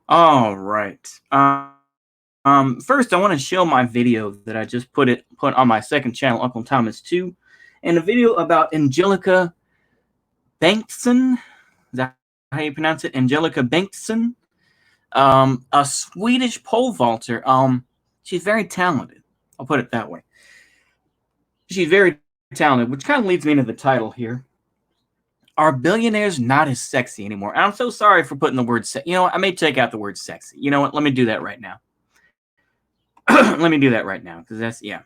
All right. First, I want to show my video that I just put on my second channel, Uncle Thomas 2, and a video about Angelica Bengtsson. Is that how you pronounce it? Angelica Bengtsson, a Swedish pole vaulter. She's very talented. I'll put it that way. She's very talented, which kind of leads me into the title here. Are billionaires not as sexy anymore? And I'm so sorry for putting the word You know what? I may take out the word sexy. You know what? Let me do that right now. Let me do that right now, because that's, yeah,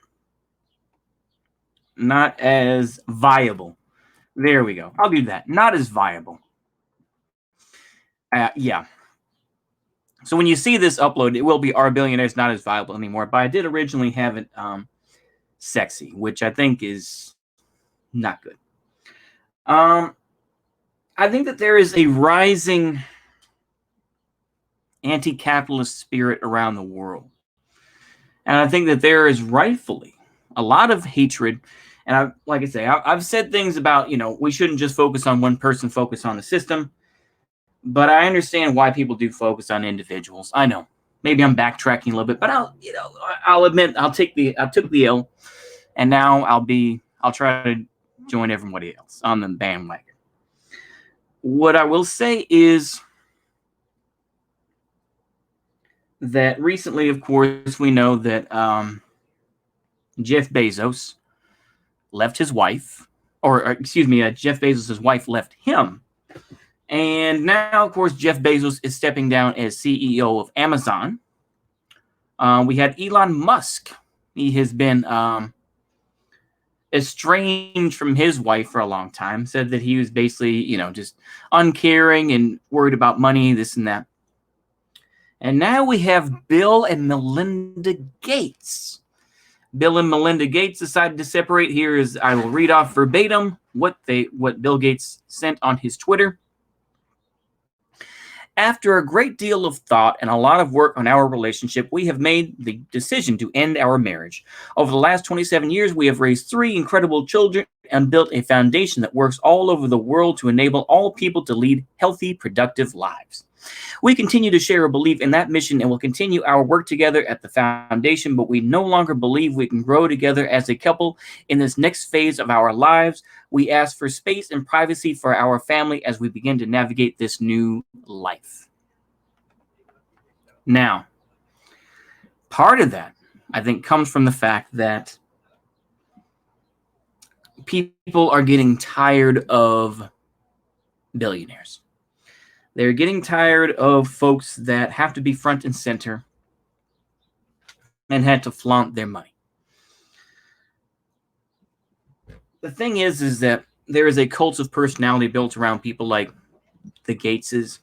not as viable. There we go. I'll do that. Not as viable. Yeah. So when you see this upload, it will be Are Billionaires Not As Viable Anymore? But I did originally have it sexy, which I think is not good. I think that there is a rising anti-capitalist spirit around the world. And I think that there is rightfully a lot of hatred. And like I say, I've said things about, we shouldn't just focus on one person, focus on the system. But I understand why people do focus on individuals. I know. Maybe I'm backtracking a little bit, but I'll admit I took the L, and now I'll try to join everybody else on the bandwagon. What I will say is that recently, of course, we know that Jeff Bezos left his wife, or excuse me, Jeff Bezos' wife left him. And now, of course, Jeff Bezos is stepping down as CEO of Amazon. We had Elon Musk. He has been estranged from his wife for a long time, said that he was basically, just uncaring and worried about money, this and that. And now we have Bill and Melinda Gates. Bill and Melinda Gates decided to separate. I will read off verbatim what Bill Gates sent on his Twitter. After a great deal of thought and a lot of work on our relationship, we have made the decision to end our marriage. Over the last 27 years, we have raised 3 incredible children and built a foundation that works all over the world to enable all people to lead healthy, productive lives. We continue to share a belief in that mission and will continue our work together at the foundation, but we no longer believe we can grow together as a couple in this next phase of our lives. We ask for space and privacy for our family as we begin to navigate this new life. Now, part of that, I think, comes from the fact that people are getting tired of billionaires. They're getting tired of folks that have to be front and center and had to flaunt their money. The thing is that there is a cult of personality built around people like the Gateses.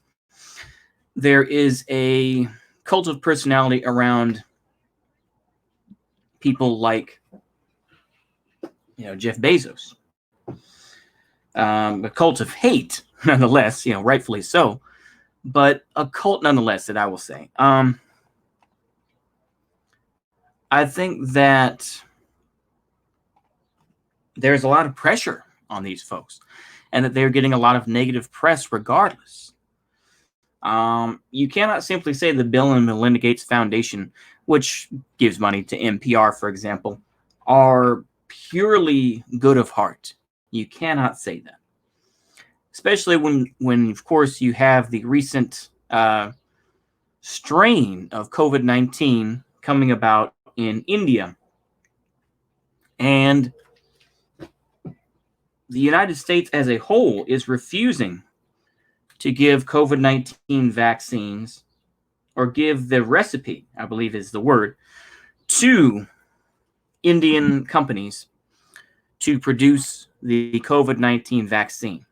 There is a cult of personality around people like, Jeff Bezos. A cult of hate, nonetheless, rightfully so, but a cult nonetheless, that I will say. I think that there's a lot of pressure on these folks and that they're getting a lot of negative press regardless. You cannot simply say the Bill and Melinda Gates Foundation, which gives money to NPR, for example, are purely good of heart. You cannot say that. Especially when of course, you have the recent strain of COVID-19 coming about in India. And the United States as a whole is refusing to give COVID-19 vaccines, or give the recipe, I believe is the word, to Indian companies to produce the COVID-19 vaccine.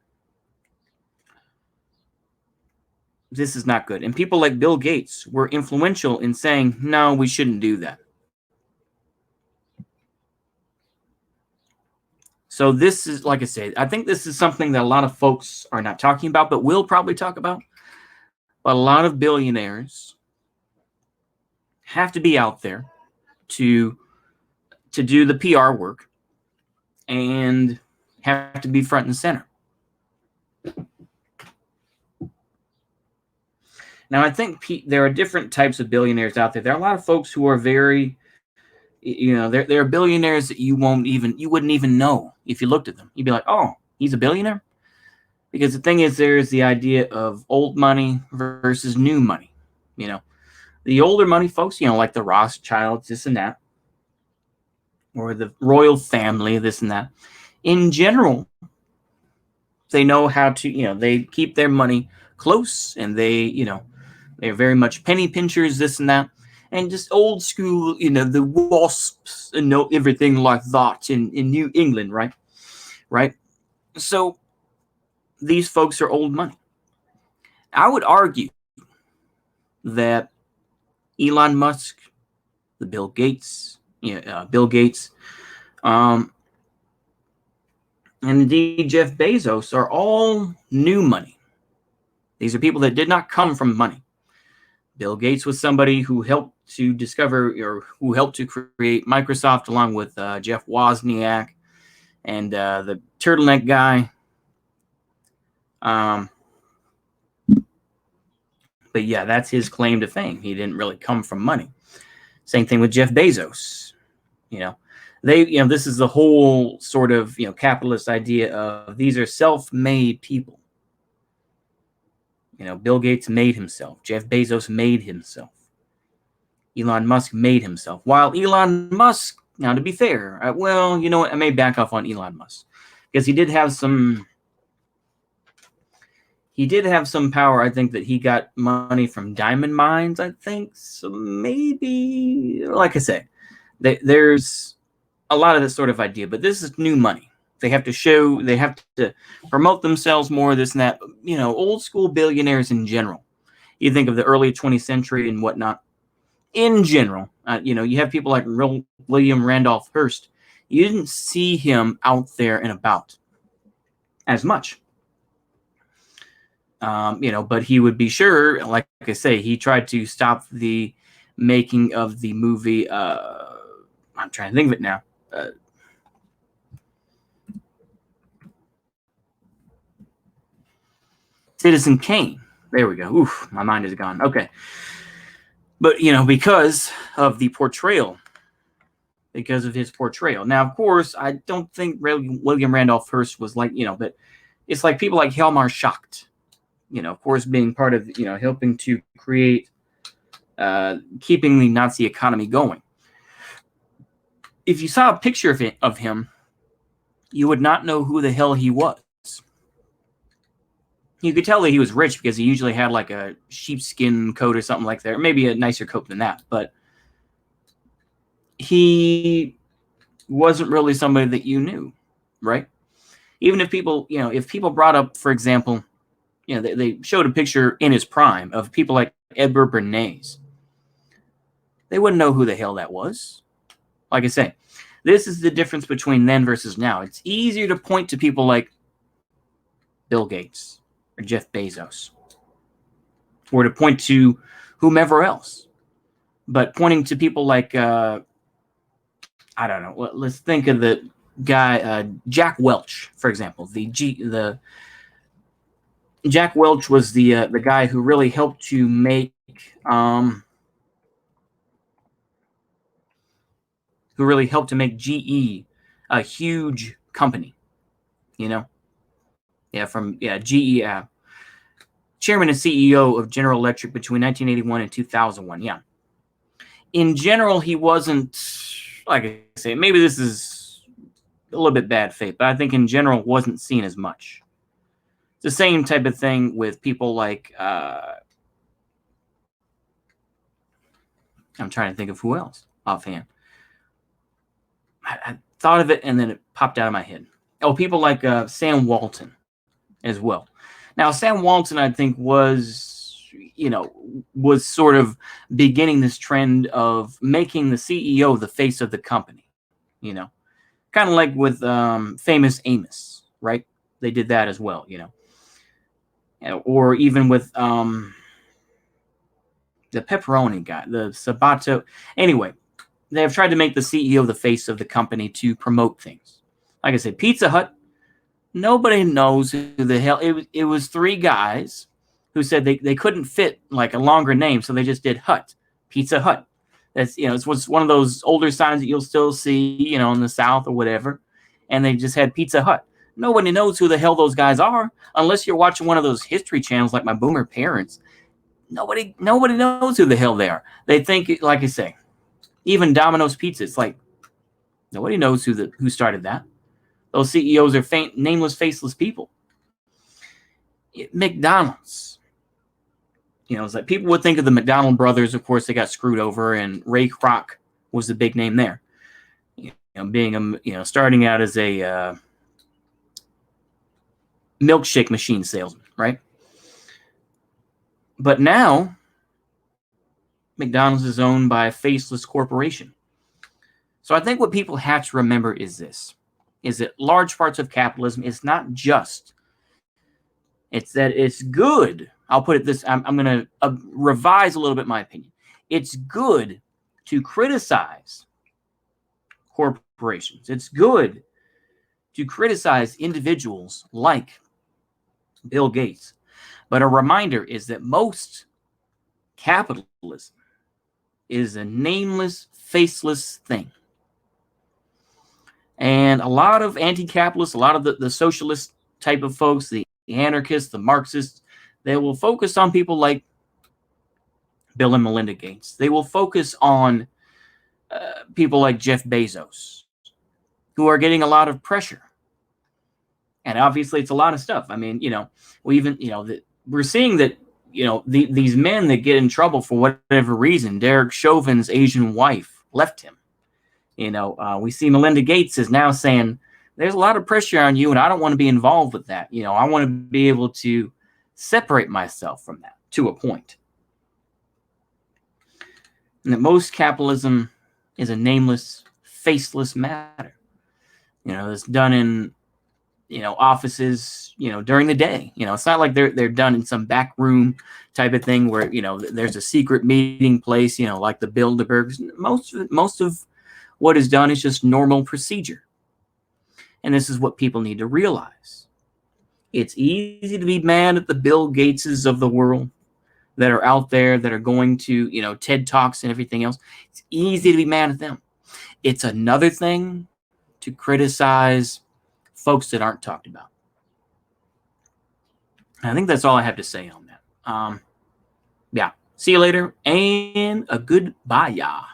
This is not good. And people like Bill Gates were influential in saying, no, we shouldn't do that. So this is, like I say, I think this is something that a lot of folks are not talking about, but will probably talk about. But a lot of billionaires have to be out there to do the PR work and have to be front and center. Now, I think there are different types of billionaires out there. There are a lot of folks who are very, they're billionaires that you wouldn't even know if you looked at them. You'd be like, oh, he's a billionaire? Because the thing is, there's the idea of old money versus new money. You know, the older money folks, like the Rothschilds, this and that, or the royal family, this and that. In general, they know how to, they keep their money close, and they're very much penny pinchers, this and that, and just old school, the wasps and know everything like that in New England, right? Right. So these folks are old money. I would argue that Elon Musk, the Bill Gates, and indeed Jeff Bezos are all new money. These are people that did not come from money. Bill Gates was somebody who helped to discover, or who helped to create Microsoft, along with Jeff Wozniak and the turtleneck guy. But yeah, that's his claim to fame. He didn't really come from money. Same thing with Jeff Bezos. This is the whole sort of, capitalist idea of these are self-made people. Bill Gates made himself. Jeff Bezos made himself. Elon Musk made himself. While Elon Musk, now to be fair, I may back off on Elon Musk, because he did have some power. I think that he got money from diamond mines, I think. So maybe, like I say, there's a lot of this sort of idea, but this is new money. They have to promote themselves more, this and that. Old school billionaires in general. You think of the early 20th century and whatnot. In general, you have people like William Randolph Hearst. You didn't see him out there and about as much. But he would be sure, like I say, he tried to stop the making of the movie. I'm trying to think of it now. Citizen Kane. There we go. Oof, my mind is gone. Okay. But, because of the portrayal, because of his portrayal. Now, of course, I don't think William Randolph Hearst was like, but it's like people like Hjalmar Schacht, of course, being part of, helping to create, keeping the Nazi economy going. If you saw a picture of him, you would not know who the hell he was. You could tell that he was rich because he usually had like a sheepskin coat or something like that, or maybe a nicer coat than that. But he wasn't really somebody that you knew, right? Even if people, if people brought up, for example, they showed a picture in his prime of people like Edward Bernays. They wouldn't know who the hell that was. Like I say, this is the difference between then versus now. It's easier to point to people like Bill Gates or Jeff Bezos, or to point to whomever else. But pointing to people like, I don't know, let's think of the guy, Jack Welch, for example. Jack Welch was the guy who really helped to make GE a huge company. GE, chairman and CEO of General Electric between 1981 and 2001. Yeah. In general, he wasn't, like I say, maybe this is a little bit bad faith, but I think in general wasn't seen as much. It's the same type of thing with people like, I'm trying to think of who else offhand. I thought of it and then it popped out of my head. Oh, people like Sam Walton as well. Now, Sam Walton, I think, was sort of beginning this trend of making the CEO the face of the company, kind of like with Famous Amos, right? They did that as well, or even with the pepperoni guy, the Sabato. Anyway, they have tried to make the CEO the face of the company to promote things. Like I said, Pizza Hut, nobody knows who the hell it was. It was three guys who said they couldn't fit like a longer name, so they just did Hut, Pizza Hut. That's, you know, it's one of those older signs that you'll still see, you know, in the South or whatever, and they just had Pizza Hut. Nobody knows who the hell those guys are unless you're watching one of those history channels like my boomer parents. Nobody knows who the hell they are. They think, like I say, even Domino's Pizza. It's like nobody knows who started that. Those CEOs are nameless, faceless people. McDonald's. You know, it's like people would think of the McDonald brothers. Of course, they got screwed over, and Ray Kroc was the big name there. You know, being starting out as a milkshake machine salesman, right? But now, McDonald's is owned by a faceless corporation. So I think what people have to remember is this, is that large parts of capitalism is not just, it's that it's good. I'll put it this, I'm going to revise a little bit my opinion. It's good to criticize corporations. It's good to criticize individuals like Bill Gates. But a reminder is that most capitalism is a nameless, faceless thing. And a lot of anti-capitalists, a lot of the socialist type of folks, the anarchists, the Marxists, they will focus on people like Bill and Melinda Gates. They will focus on people like Jeff Bezos, who are getting a lot of pressure. And obviously, it's a lot of stuff. I mean, you know, we're seeing that, you know, these men that get in trouble for whatever reason. Derek Chauvin's Asian wife left him. You know, we see Melinda Gates is now saying there's a lot of pressure on you, and I don't want to be involved with that. You know, I want to be able to separate myself from that to a point. And that most capitalism is a nameless, faceless matter. You know, it's done in, you know, offices, you know, during the day. You know, it's not like they're done in some back room type of thing where, you know, there's a secret meeting place, you know, like the Bilderbergs. Most of what is done is just normal procedure. And this is what people need to realize. It's easy to be mad at the Bill Gateses of the world that are out there, that are going to, you know, TED Talks and everything else. It's easy to be mad at them. It's another thing to criticize folks that aren't talked about. I think that's all I have to say on that. Yeah. See you later, and a goodbye, y'all.